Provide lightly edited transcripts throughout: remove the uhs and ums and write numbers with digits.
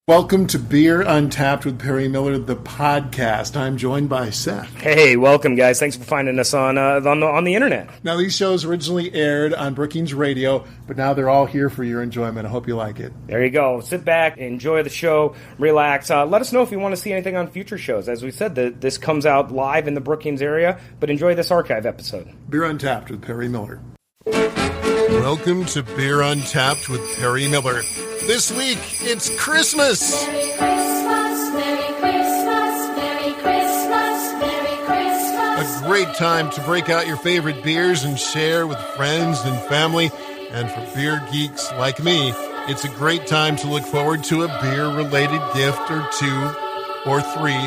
Welcome to Beer Untapped with Perry Miller, the podcast. I'm joined by Seth. Hey, welcome, guys. Thanks for finding us on the internet. Now, these shows originally aired on Brookings Radio, but now they're all here for your enjoyment. I hope you like it. There you go. Sit back, enjoy the show, relax. Let us know if you want to see anything on future shows. As we said, this comes out live in the Brookings area, but enjoy this archive episode. Beer Untapped with Perry Miller. Welcome to Beer Untapped with Perry Miller. This week, it's Christmas! Merry Christmas, Merry Christmas, Merry Christmas, Merry Christmas. A great time to break out your favorite beers and share with friends and family. And for beer geeks like me, it's a great time to look forward to a beer-related gift or two or three.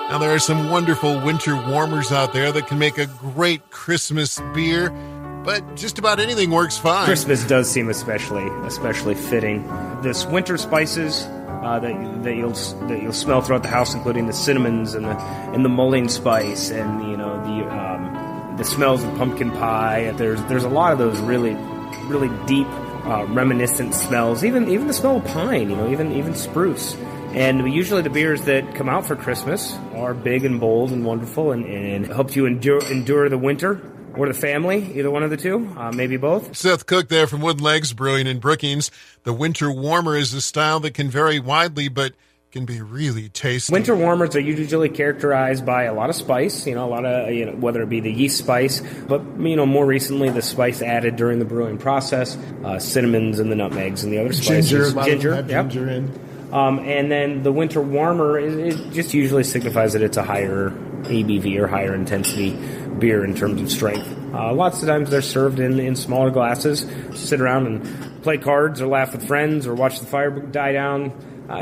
Now, there are some wonderful winter warmers out there that can make a great Christmas beer, but just about anything works fine. Christmas does seem especially fitting. This winter spices that you'll smell throughout the house, including the cinnamons and the mullein spice, and the smells of pumpkin pie. There's a lot of those really deep reminiscent smells. Even the smell of pine. Even spruce. And usually the beers that come out for Christmas are big and bold and wonderful, and help you endure the winter. Or the family, either one of the two, maybe both. Seth Cook there from Wooden Legs Brewing in Brookings. The winter warmer is a style that can vary widely, but can be really tasty. Winter warmers are usually characterized by a lot of spice, whether it be the yeast spice, but more recently the spice added during the brewing process, cinnamons and the nutmegs and the other spices. Ginger in. And then the winter warmer, it just usually signifies that it's a higher ABV or higher intensity beer in terms of strength. Lots of times they're served in smaller glasses. Sit around and play cards or laugh with friends or watch the fire die down.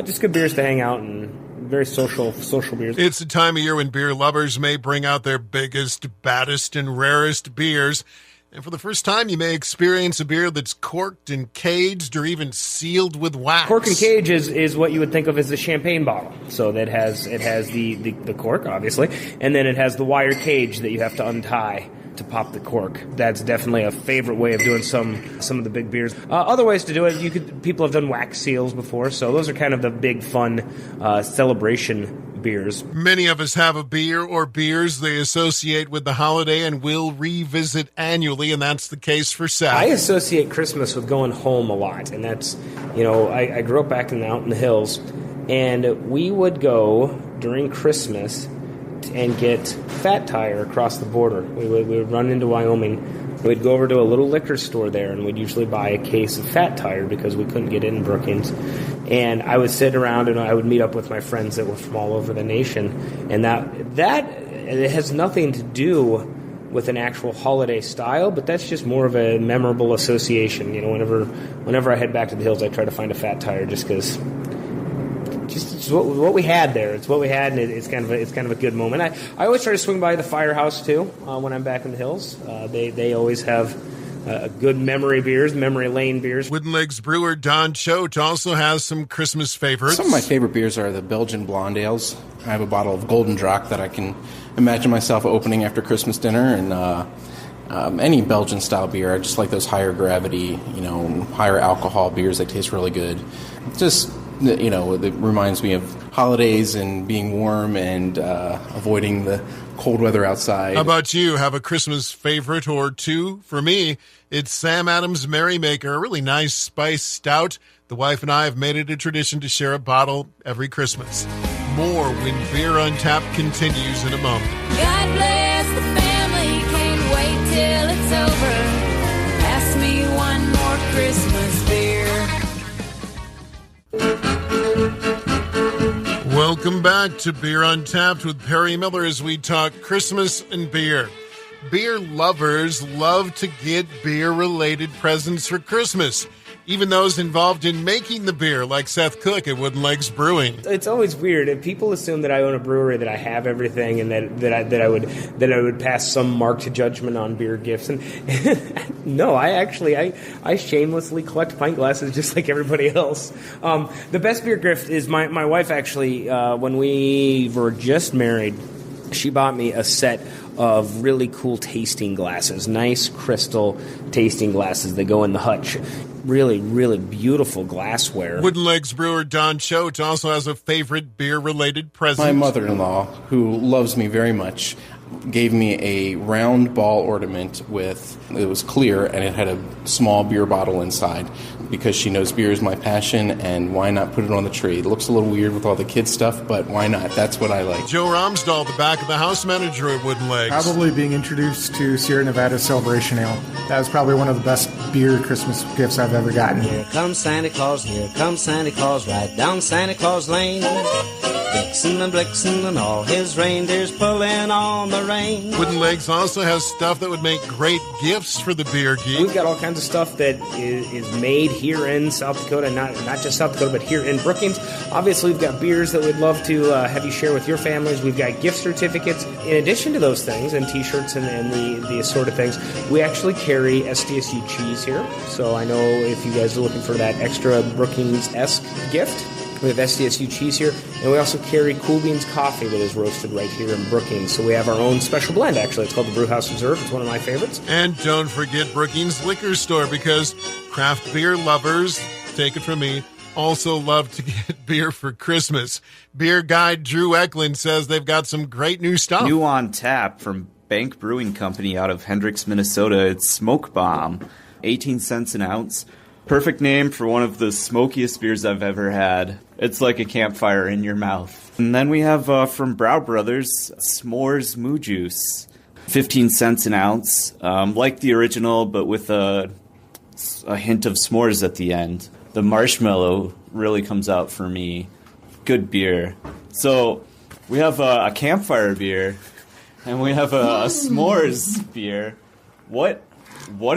Just good beers to hang out and very social beers. It's a time of year when beer lovers may bring out their biggest, baddest, and rarest beers. And for the first time, you may experience a beer that's corked and caged or even sealed with wax. Cork and cage is what you would think of as a champagne bottle. So that it has the cork, obviously, and then it has the wire cage that you have to untie to pop the cork. That's definitely a favorite way of doing some of the big beers. Other ways to do it, people have done wax seals before, so those are kind of the big fun celebration beers. Many of us have a beer or beers they associate with the holiday and will revisit annually, and that's the case for Seth. I associate Christmas with going home a lot, and that's, I grew up back out in the hills, and we would go during Christmas and get Fat Tire across the border. We would run into Wyoming. We'd go over to a little liquor store there, and we'd usually buy a case of Fat Tire because we couldn't get in Brookings. And I would sit around and I would meet up with my friends that were from all over the nation. And that it has nothing to do with an actual holiday style, but that's just more of a memorable association. Whenever I head back to the hills, I try to find a Fat Tire just because. It's what we had there. It's what we had, and it's kind of a good moment. I always try to swing by the firehouse too when I'm back in the hills. They always have good memory lane beers. Wooden Legs brewer Don Choate also has some Christmas favorites. Some of my favorite beers are the Belgian blonde ales. I have a bottle of Golden Draak that I can imagine myself opening after Christmas dinner, and any Belgian style beer. I just like those higher gravity, higher alcohol beers. They taste really good. Just it reminds me of holidays and being warm and avoiding the cold weather outside. How about you? Have a Christmas favorite or two? For me, it's Sam Adams Merrymaker, a really nice spiced stout. The wife and I have made it a tradition to share a bottle every Christmas. More when Beer Untapped continues in a moment. God bless the family, can't wait till it's over. Pass me one more Christmas beer. Welcome back to Beer Untapped with Perry Miller as we talk Christmas and beer. Beer lovers love to get beer-related presents for Christmas, even those involved in making the beer, like Seth Cook at Wooden Legs Brewing. It's always weird. If people assume that I own a brewery, that I have everything, and that I would pass some marked judgment on beer gifts. And no, I shamelessly collect pint glasses just like everybody else. The best beer gift is my wife actually. When we were just married, she bought me a set of really cool tasting glasses, nice crystal tasting glasses that go in the hutch. really, really beautiful glassware. Wooden Legs brewer Don Choate also has a favorite beer-related present. My mother-in-law, who loves me very much, gave me a round ball ornament it was clear and it had a small beer bottle inside because she knows beer is my passion, and why not put it on the tree? It looks a little weird with all the kids stuff, but why not? That's what I like. Joe Romsdahl, the back of the house manager at Wooden Legs. Probably being introduced to Sierra Nevada Celebration Ale. That was probably one of the best beer Christmas gifts I've ever gotten. Here comes Santa Claus, right down Santa Claus Lane. Vixen and Blixen and all his reindeers pulling on the rein. Wooden Legs also has stuff that would make great gifts for the beer geek. We've got all kinds of stuff that is made here in South Dakota, not just South Dakota, but here in Brookings. Obviously, we've got beers that we'd love to have you share with your families. We've got gift certificates. In addition to those things, and T-shirts and the sort of things, we actually carry SDSU cheese here. So I know if you guys are looking for that extra Brookings-esque gift, we have SDSU cheese here, and we also carry Cool Beans coffee that is roasted right here in Brookings. So we have our own special blend, actually. It's called the Brewhouse Reserve. It's one of my favorites. And don't forget Brookings Liquor Store, because craft beer lovers, take it from me, also love to get beer for Christmas. Beer guide Drew Eklund says they've got some great new stuff. New on tap from Bank Brewing Company out of Hendricks, Minnesota. It's Smoke Bomb, 18 cents an ounce. Perfect name for one of the smokiest beers I've ever had. It's like a campfire in your mouth. And then we have from Brow Brothers, S'mores Moo Juice, 15 cents an ounce. Like the original, but with a hint of s'mores at the end. The marshmallow really comes out for me. Good beer. So we have a campfire beer, and we have a s'mores beer. What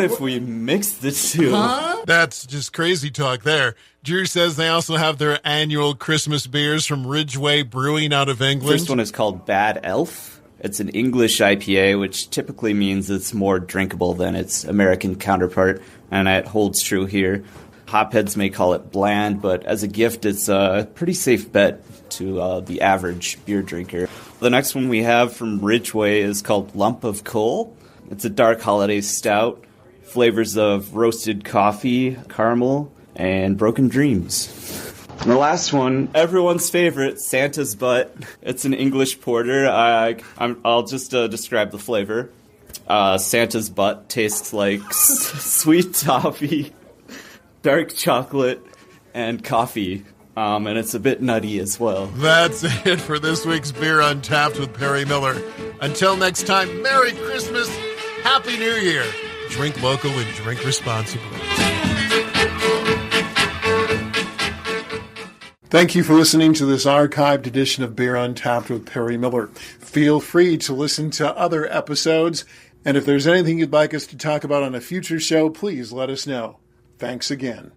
if we mix the two? Huh? That's just crazy talk there. Drew says they also have their annual Christmas beers from Ridgeway Brewing out of England. First one is called Bad Elf. It's an English IPA, which typically means it's more drinkable than its American counterpart, and that holds true here. Hopheads may call it bland, but as a gift, it's a pretty safe bet to the average beer drinker. The next one we have from Ridgeway is called Lump of Coal. It's a dark holiday stout, flavors of roasted coffee, caramel, and broken dreams. And the last one, everyone's favorite, Santa's Butt. It's an English porter. I'll just describe the flavor. Santa's Butt tastes like sweet toffee, dark chocolate, and coffee. And it's a bit nutty as well. That's it for this week's Beer Untapped with Perry Miller. Until next time, Merry Christmas, Happy New Year. Drink local and drink responsibly. Thank you for listening to this archived edition of Beer Untapped with Perry Miller. Feel free to listen to other episodes, and if there's anything you'd like us to talk about on a future show, please let us know. Thanks again.